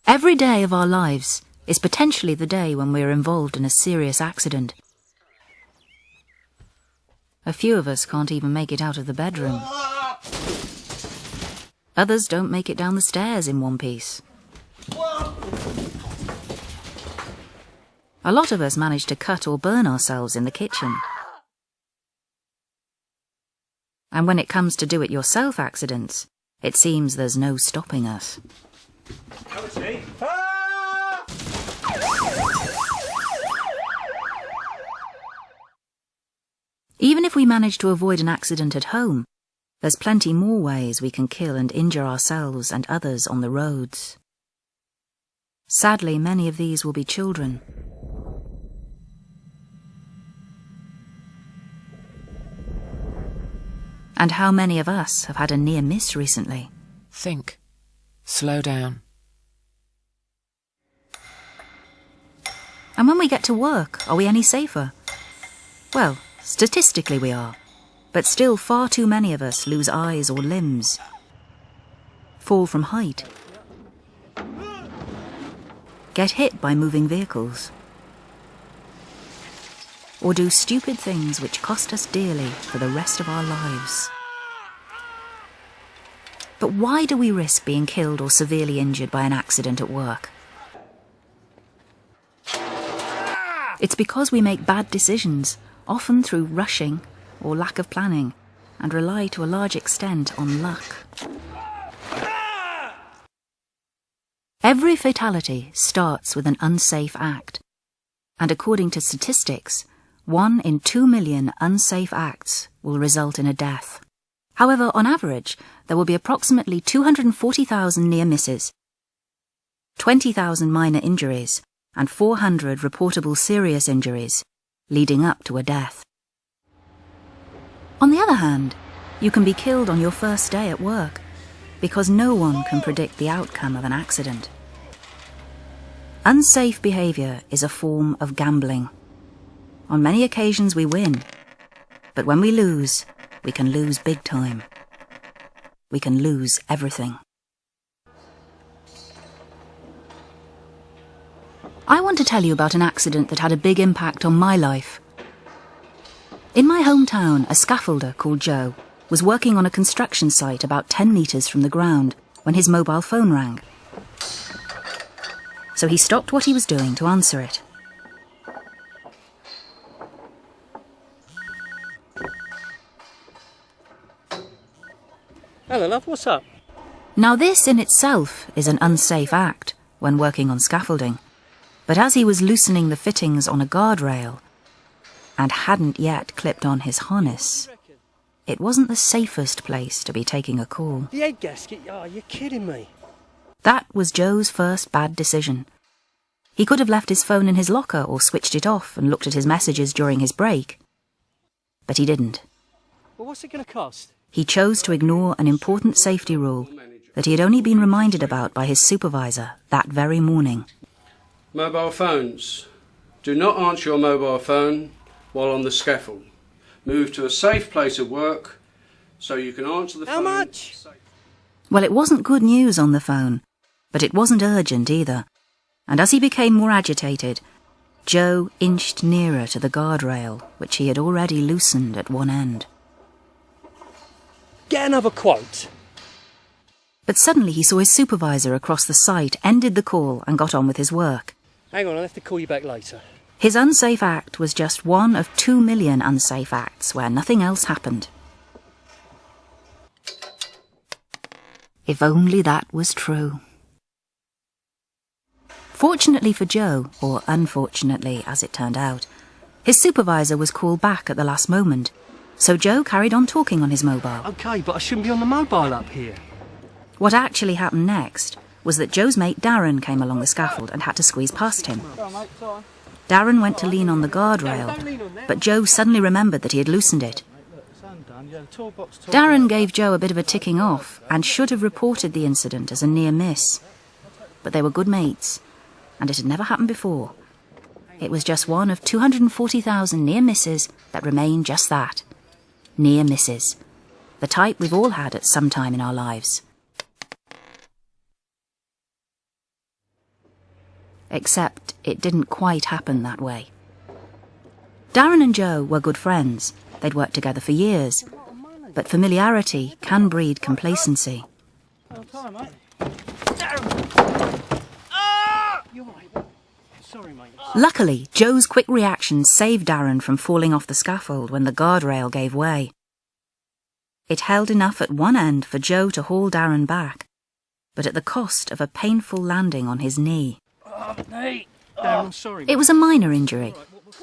Every day of our lives is potentially the day when we are involved in a serious accident. A few of us can't even make it out of the bedroom. Others don't make it down the stairs in one piece. A lot of us manage to cut or burn ourselves in the kitchen. And when it comes to do-it-yourself accidents, it seems there's no stopping us. Even if we manage to avoid an accident at home, there's plenty more ways we can kill and injure ourselves and others on the roads. Sadly, many of these will be children. And how many of us have had a near miss recently? Think. Slow down. And when we get to work, are we any safer? Well, statistically we are, but still far too many of us lose eyes or limbs, fall from height, get hit by moving vehicles, or do stupid things which cost us dearly for the rest of our lives. But why do we risk being killed or severely injured by an accident at work? It's because we make bad decisions, often through rushing or lack of planning, and rely to a large extent on luck. Every fatality starts with an unsafe act, and according to statistics, 1 in 2 million unsafe acts will result in a death. However, on average, there will be approximately 240,000 near misses, 20,000 minor injuries, and 400 reportable serious injuries, leading up to a death. On the other hand, you can be killed on your first day at work, because no one can predict the outcome of an accident. Unsafe behaviour is a form of gambling. On many occasions we win, but when we lose, we can lose big time. We can lose everything. I want to tell you about an accident that had a big impact on my life. In my hometown, a scaffolder called Joe was working on a construction site about 10 metres from the ground when his mobile phone rang. So he stopped what he was doing to answer it. Hello, love, what's up? Now this in itself is an unsafe act when working on scaffolding, but as he was loosening the fittings on a guardrail and hadn't yet clipped on his harness, it wasn't the safest place to be taking a call. The head gasket? Oh, you're kidding me. That was Joe's first bad decision. He could have left his phone in his locker or switched it off and looked at his messages during his break. But he didn't. Well, what's it going to cost? He chose to ignore an important safety rule that he had only been reminded about by his supervisor that very morning. Mobile phones. Do not answer your mobile phone while on the scaffold. Move to a safe place of work so you can answer the phone. How much? Well, it wasn't good news on the phone, but it wasn't urgent either. And as he became more agitated, Joe inched nearer to the guardrail, which he had already loosened at one end. Get another quote. But suddenly he saw his supervisor across the site, ended the call and got on with his work. Hang on, I'll have to call you back later. His unsafe act was just one of 2 million unsafe acts where nothing else happened. If only that was true. Fortunately for Joe, or unfortunately as it turned out, his supervisor was called back at the last moment, so Joe carried on talking on his mobile. OK, but I shouldn't be on the mobile up here. What actually happened next was that Joe's mate Darren came along the scaffold and had to squeeze past him. Darren went to lean on the guardrail, but Joe suddenly remembered that he had loosened it. Darren gave Joe a bit of a ticking off and should have reported the incident as a near miss. But they were good mates, and it had never happened before. It was just one of 240,000 near misses that remain just that. Near misses. The type we've all had at some time in our lives. except it didn't quite happen that way. Darren and Joe were good friends. They'd worked together for years, but familiarity can breed complacency. Sorry, mate. Luckily, Joe's quick reaction saved Darren from falling off the scaffold when the guardrail gave way. It held enough at one end for Joe to haul Darren back, but at the cost of a painful landing on his knee. Darren, I'm sorry. It was a minor injury,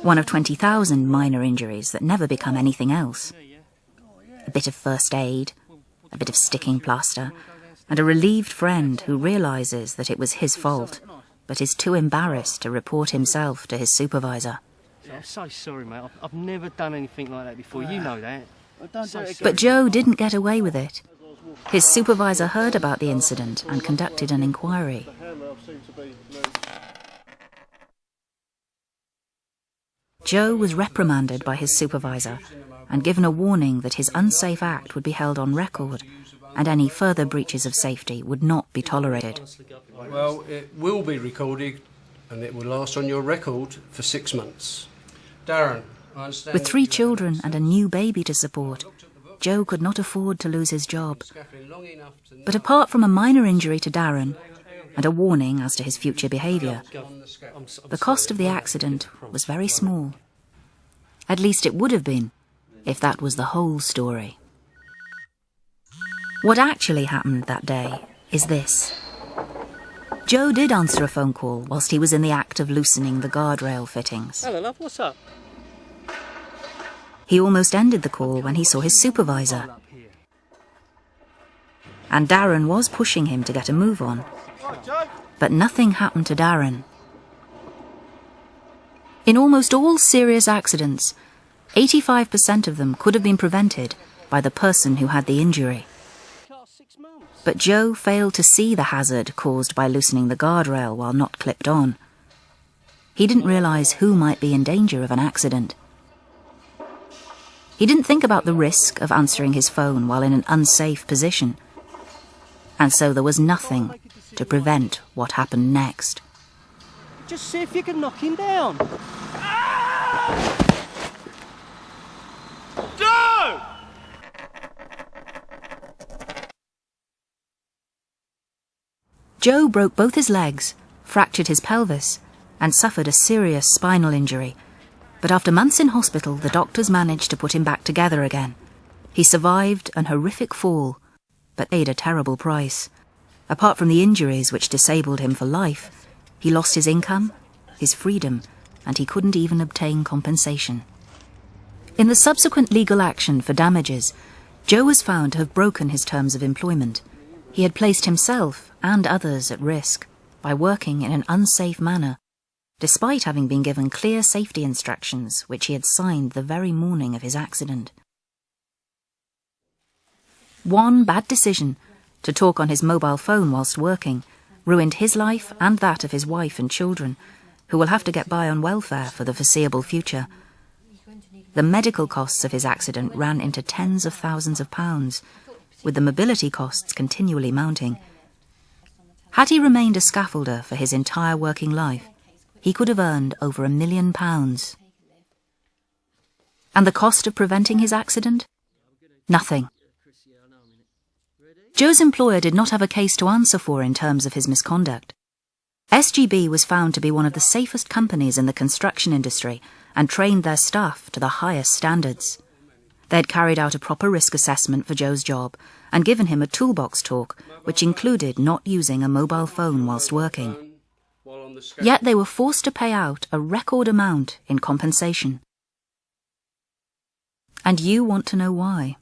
one of 20,000 minor injuries that never become anything else. A bit of first aid, a bit of sticking plaster, and a relieved friend who realises that it was his fault, but is too embarrassed to report himself to his supervisor. I'm so sorry, mate. I've never done anything like that before. You know that. But Joe didn't get away with it. His supervisor heard about the incident and conducted an inquiry. Joe was reprimanded by his supervisor and given a warning that his unsafe act would be held on record and any further breaches of safety would not be tolerated. Well, it will be recorded and it will last on your record for 6 months. Darren, I understand... With 3 children and a new baby to support, Joe could not afford to lose his job. But apart from a minor injury to Darren and a warning as to his future behaviour, the cost of the accident was very small. At least it would have been, if that was the whole story. What actually happened that day is this. Joe did answer a phone call whilst he was in the act of loosening the guardrail fittings. Hello, love. What's up? He almost ended the call when he saw his supervisor. And Darren was pushing him to get a move on. But nothing happened to Darren. In almost all serious accidents, 85% of them could have been prevented by the person who had the injury. But Joe failed to see the hazard caused by loosening the guardrail while not clipped on. He didn't realise who might be in danger of an accident. He didn't think about the risk of answering his phone while in an unsafe position. And so there was nothing to prevent what happened next. Just see if you can knock him down. Joe! Joe broke both his legs, fractured his pelvis, and suffered a serious spinal injury. But after months in hospital, the doctors managed to put him back together again. He survived an horrific fall, but paid a terrible price. Apart from the injuries which disabled him for life, he lost his income, his freedom, and he couldn't even obtain compensation. In the subsequent legal action for damages, Joe was found to have broken his terms of employment. He had placed himself and others at risk by working in an unsafe manner, despite having been given clear safety instructions which he had signed the very morning of his accident. One bad decision, to talk on his mobile phone whilst working, ruined his life and that of his wife and children, who will have to get by on welfare for the foreseeable future. The medical costs of his accident ran into tens of thousands of pounds, with the mobility costs continually mounting. Had he remained a scaffolder for his entire working life, he could have earned over £1 million. And the cost of preventing his accident? Nothing. Joe's employer did not have a case to answer for in terms of his misconduct. SGB was found to be one of the safest companies in the construction industry and trained their staff to the highest standards. They had carried out a proper risk assessment for Joe's job and given him a toolbox talk which included not using a mobile phone whilst working. Yet they were forced to pay out a record amount in compensation. And you want to know why?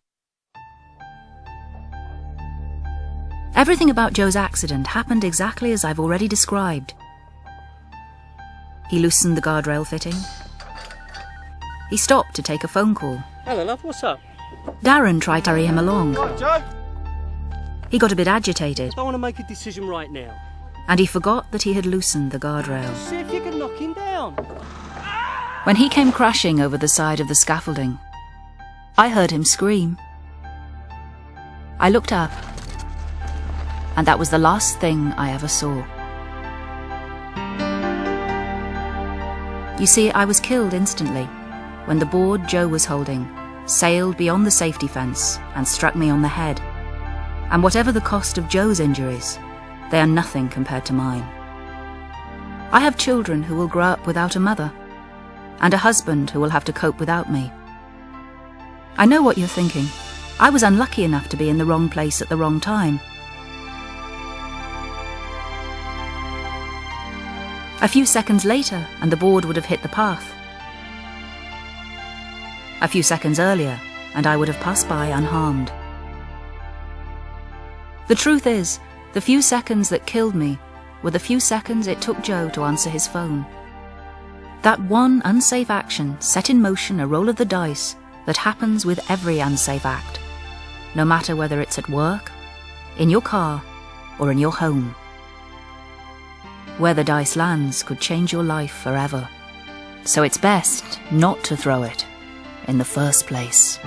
Everything about Joe's accident happened exactly as I've already described. He loosened the guardrail fitting. He stopped to take a phone call. Hello, love. What's up? Darren tried to hurry him along. Right, Joe. He got a bit agitated, I don't want to make a decision right now. and he forgot that he had loosened the guardrail. See if you can knock him down. When he came crashing over the side of the scaffolding, I heard him scream. I looked up, and that was the last thing I ever saw. You see, I was killed instantly when the board Joe was holding sailed beyond the safety fence and struck me on the head. And whatever the cost of Joe's injuries, they are nothing compared to mine. I have children who will grow up without a mother, and a husband who will have to cope without me. I know what you're thinking. I was unlucky enough to be in the wrong place at the wrong time. A few seconds later, and the board would have hit the path. A few seconds earlier, and I would have passed by unharmed. The truth is, the few seconds that killed me were the few seconds it took Joe to answer his phone. That one unsafe action set in motion a roll of the dice that happens with every unsafe act, no matter whether it's at work, in your car, or in your home. Where the dice lands could change your life forever. So it's best not to throw it in the first place.